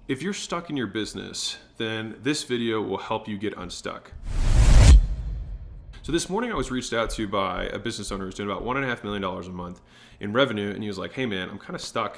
If you're stuck in your business, then this video will help you get unstuck. So this morning I was reached out to by a business owner who's doing about $1.5 million a month in revenue. And he was like, hey man, I'm kind of stuck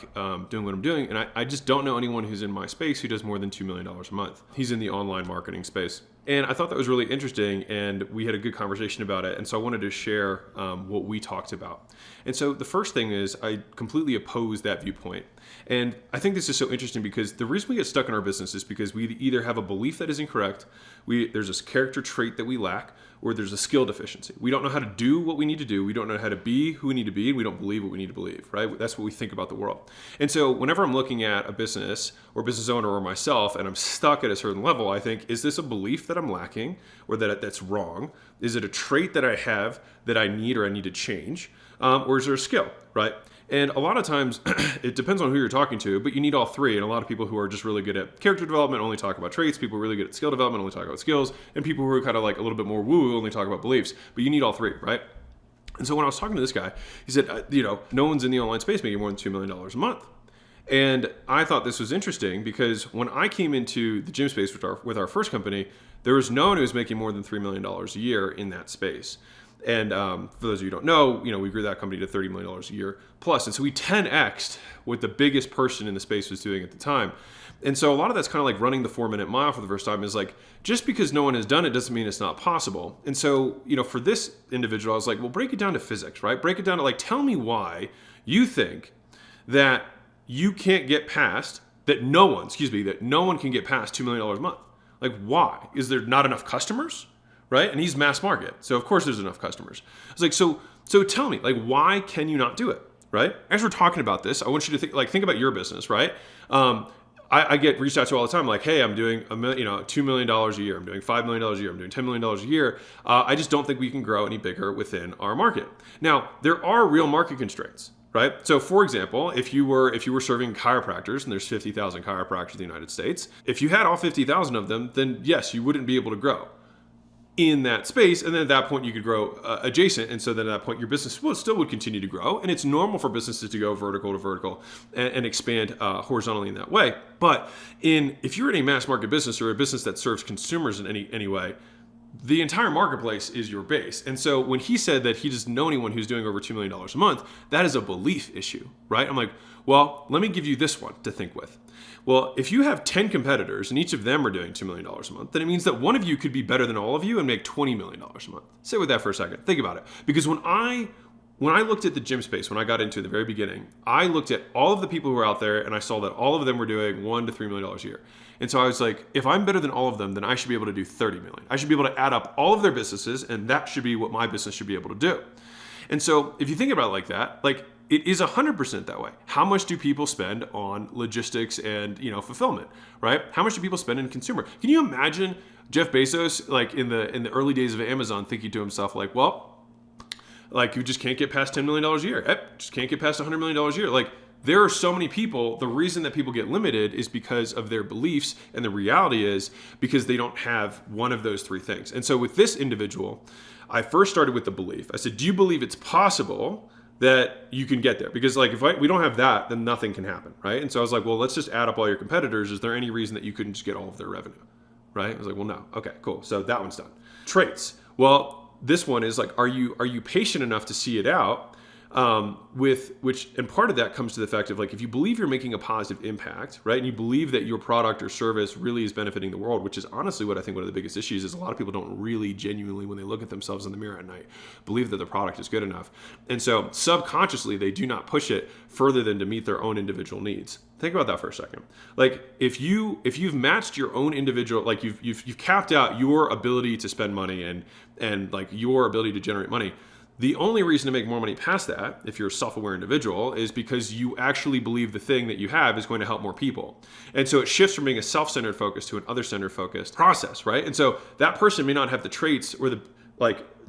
doing what I'm doing. And I just don't know anyone who's in my space who does more than $2 million a month. He's in the online marketing space. And I thought that was really interesting, and we had a good conversation about it. And so I wanted to share what we talked about. And so the first thing is I completely oppose that viewpoint. And I think this is so interesting because the reason we get stuck in our business is because we either have a belief that is incorrect, there's this character trait that we lack, or there's a skill deficiency. We don't know how to do what we need to do. We don't know how to be who we need to be, and we don't believe what we need to believe, right? That's what we think about the world. And so whenever I'm looking at a business or business owner or myself, and I'm stuck at a certain level, I think, is this a belief that I'm lacking or that's wrong? Is it a trait that I have that I need or I need to change? Or is there a skill, right? And a lot of times, it depends on who you're talking to, but you need all three. And a lot of people who are just really good at character development only talk about traits. People who are really good at skill development only talk about skills. And people who are kind of like a little bit more woo-woo only talk about beliefs. But you need all three, right? And so when I was talking to this guy, he said, no one's in the online space making more than $2 million a month. And I thought this was interesting because when I came into the gym space with our first company, there was no one who was making more than $3 million a year in that space. And for those of you who don't know, we grew that company to $30 million a year plus. And so we 10x'd what the biggest person in the space was doing at the time. And so a lot of that's kind of like running the 4-minute mile for the first time is like, just because no one has done it doesn't mean it's not possible. And so, for this individual, I was like, well, break it down to physics, right? Break it down to like, tell me why you think that you can't get past, that no one can get past $2 million a month. Like, why? Is there not enough customers? Right? And he's mass market. So of course there's enough customers. I was like, so tell me, like, why can you not do it? Right? As we're talking about this, I want you to think about your business, right? I get reached out to all the time, like, hey, I'm doing $2 million a year. I'm doing $5 million a year. I'm doing $10 million a year. I just don't think we can grow any bigger within our market. Now, there are real market constraints. Right? So for example, if you were serving chiropractors, and there's 50,000 chiropractors in the United States, if you had all 50,000 of them, then yes, you wouldn't be able to grow in that space. And then at that point you could grow adjacent. And so then at that point your business still would continue to grow. And it's normal for businesses to go vertical to vertical and expand horizontally in that way. But if you're in a mass market business or a business that serves consumers in any way, the entire marketplace is your base. And so when he said that he doesn't know anyone who's doing over $2 million a month, that is a belief issue, right? I'm like, well, let me give you this one to think with. Well, if you have 10 competitors and each of them are doing $2 million a month, then it means that one of you could be better than all of you and make $20 million a month. Sit with that for a second. Think about it. Because when I looked at the gym space, when I got into it at the very beginning, I looked at all of the people who were out there and I saw that all of them were doing $1 to $3 million a year. And so I was like, if I'm better than all of them, then I should be able to do 30 million. I should be able to add up all of their businesses, and that should be what my business should be able to do. And so if you think about it like that, like, it is 100% that way. How much do people spend on logistics and fulfillment, right? How much do people spend in consumer? Can you imagine Jeff Bezos, like in the early days of Amazon, thinking to himself, like, well, like, you just can't get past $10 million a year. Just can't get past $100 million a year. Like, there are so many people. The reason that people get limited is because of their beliefs. And the reality is because they don't have one of those three things. And so with this individual, I first started with the belief. I said, do you believe it's possible that you can get there? Because like, if we don't have that, then nothing can happen, right? And so I was like, well, let's just add up all your competitors. Is there any reason that you couldn't just get all of their revenue, right? I was like, well, no. Okay, cool. So that one's done. Traits. Well, this one is like, are you patient enough to see it out? And part of that comes to the fact of like, if you believe you're making a positive impact, right? And you believe that your product or service really is benefiting the world, which is honestly what I think one of the biggest issues is. A lot of people don't really genuinely, when they look at themselves in the mirror at night, believe that the product is good enough. And so subconsciously, they do not push it further than to meet their own individual needs. Think about that for a second. Like, if you've matched your own individual, like you've capped out your ability to spend money and like your ability to generate money, the only reason to make more money past that, if you're a self-aware individual, is because you actually believe the thing that you have is going to help more people. And so it shifts from being a self-centered focus to an other-centered focused process, right? And so that person may not have the traits or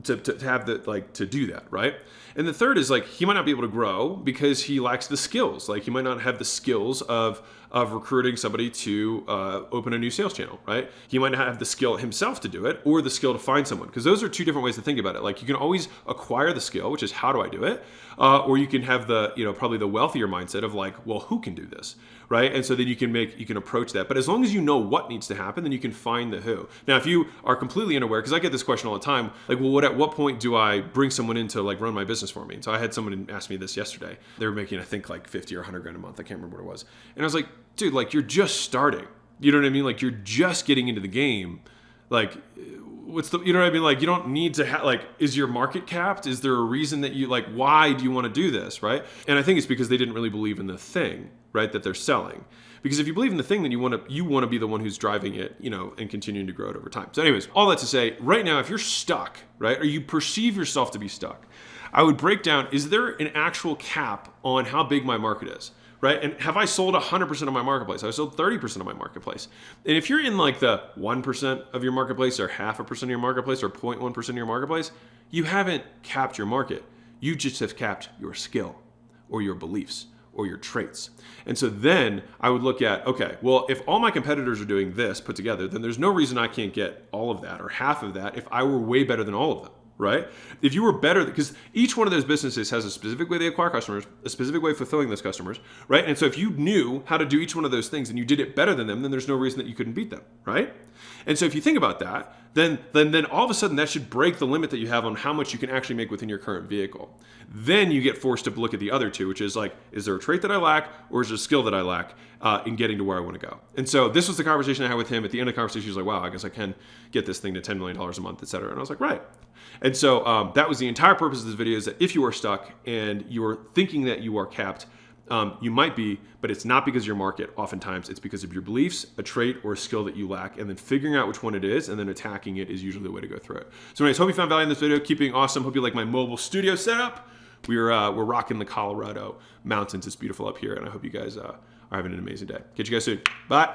to have the like to do that, right? And the third is like he might not be able to grow because he lacks the skills. Like he might not have the skills of recruiting somebody to open a new sales channel, right? He might not have the skill himself to do it or the skill to find someone, because those are two different ways to think about it. Like you can always acquire the skill, which is how do I do it? Or you can have the, probably the wealthier mindset of like, well, who can do this, right? And so then you can approach that. But as long as you know what needs to happen, then you can find the who. Now, if you are completely unaware, because I get this question all the time, like, well, at what point do I bring someone in to like run my business for me? And so I had someone ask me this yesterday. They were making, I think, like 50 or 100 grand a month. I can't remember what it was. And I was like, dude, like you're just starting. You know what I mean? Like you're just getting into the game. Like you know what I mean? Like you don't need to have, like, is your market capped? Is there a reason that you, like, why do you want to do this, right? And I think it's because they didn't really believe in the thing, right, that they're selling. Because if you believe in the thing, then you want to be the one who's driving it, and continuing to grow it over time. So anyways, all that to say, right now, if you're stuck, right, or you perceive yourself to be stuck, I would break down, is there an actual cap on how big my market is? Right? And have I sold 100% of my marketplace? Have I sold 30% of my marketplace? And if you're in like the 1% of your marketplace or 0.5% of your marketplace or 0.1% of your marketplace, you haven't capped your market. You just have capped your skill or your beliefs or your traits. And so then I would look at, okay, well, if all my competitors are doing this put together, then there's no reason I can't get all of that or half of that if I were way better than all of them. Right? If you were better, because each one of those businesses has a specific way they acquire customers, a specific way of fulfilling those customers, right? And so if you knew how to do each one of those things and you did it better than them, then there's no reason that you couldn't beat them, right? And so if you think about that, then all of a sudden that should break the limit that you have on how much you can actually make within your current vehicle. Then you get forced to look at the other two, which is like, is there a trait that I lack or is there a skill that I lack in getting to where I want to go? And so this was the conversation I had with him. At the end of the conversation, he was like, wow, I guess I can get this thing to $10 million a month, et cetera. And I was like, right. And so that was the entire purpose of this video, is that if you are stuck and you're thinking that you are capped, you might be, but it's not because of your market. Oftentimes it's because of your beliefs, a trait, or a skill that you lack, and then figuring out which one it is and then attacking it is usually the way to go through it. So anyways, hope you found value in this video. Keep being awesome. Hope you like my mobile studio setup. We're rocking the Colorado mountains. It's beautiful up here, and I hope you guys are having an amazing day. Catch you guys soon. Bye.